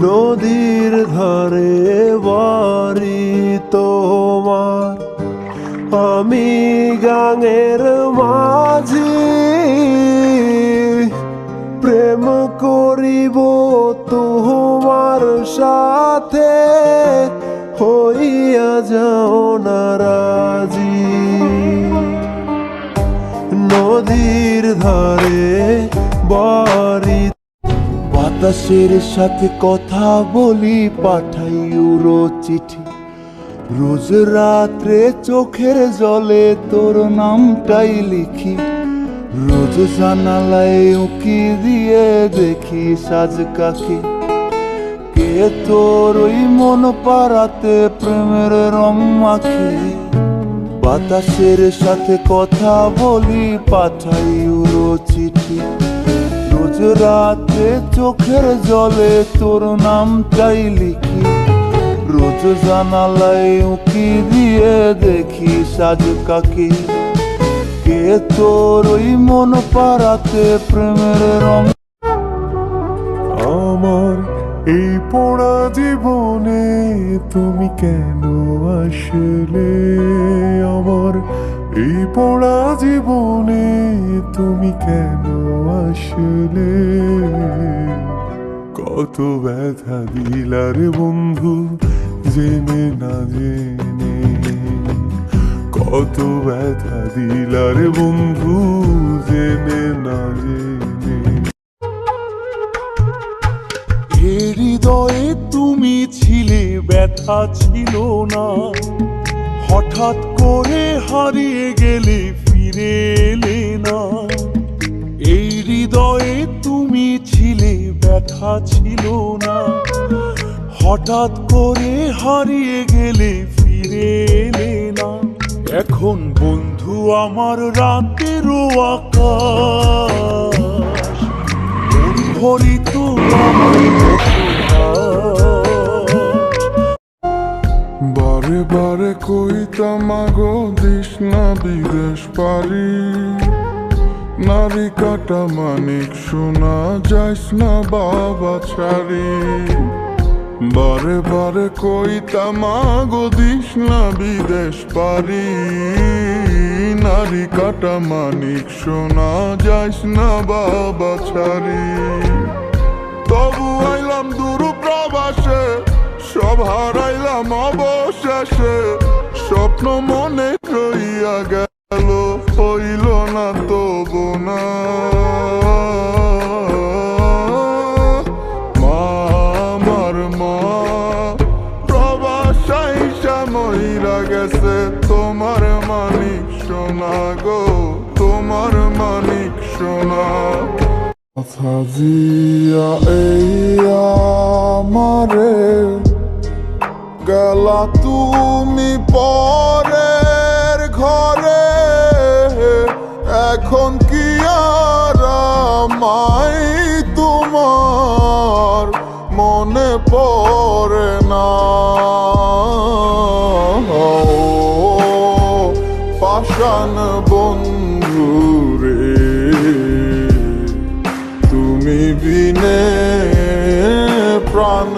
নদীর ধারে বাড়ি তোমার, আমি গাঙের মাঝি, প্রেম করিব তোমার সাথে, হইয়া যাও না রাজি। নদীর ধারে বাড়ি, বাতাসের সাথে কথা বলি, পাঠাই উড়ো চিঠি, রোজ রাত্রে চোখের জলে তোর নামটাই লিখি, রোজ জানালায় উকি দিয়ে দেখি সাজ কাকে, কে তোর ওই মন পাড়াতে প্রেমের রং মাখে। বাতাসের সাথে কথা বলি, পাঠাই উড়ো চিঠি, রোজ রাতে চোখের জলে তোর নামটাই লিখি, রোজ জানালায় উকি দিয়ে দেখি সাজ কাকে, কে তোর ওই মন পাড়াতে প্রেমের রং। আমার এই পোড়া জীবনে তুমি কেন আসলে, আমার এই পোড়া জীবনে তুমি কেন আসলে, কত ব্যথা দিলার বন্ধু জেনে না জেনে, কত ব্যথা দিলার বন্ধু জেনে না জেনে। হৃদয়ে তুমি ছিলে ব্যথা ছিল না, হঠাৎ করে হারিয়ে গেলে ফিরে এলে না। এই হৃদয়ে তুমি ছিলে ব্যথা ছিল না, হঠাৎ করে হারিয়ে গেলে ফিরে এলে না। এখন বন্ধু আমার রাতেরও আকাশ, মন ভরি তোমায় বারে বারে কইতাম আগো দিস না বিদেশ পারি, নারী কাটা মানিক শোনা যাইস না বাবা ছাড়ি। বারে বারে কইতাম আগো দিস না বিদেশ পারি, নারী কাটা মানিক শোনা যাইস না বাবা ছাড়ি। তবু আইলাম দূর প্রবাসে, সব হারাইলাম অবশেষে, স্বপ্ন মনে রইয়া গেল হইল না তবু না। মা আমার মা প্রবাসাইসা মইরা গেছে, তোমার মানিক সোনা গো, তোমার মানিক সোনা। কথা দিয়া এই আমারে গেলা তুমি পরের ঘরে, এখন কি আর আমায় তোমার মনে পড়ে না। পাষাণ বন্ধু রে তুমি বিনে প্রাণ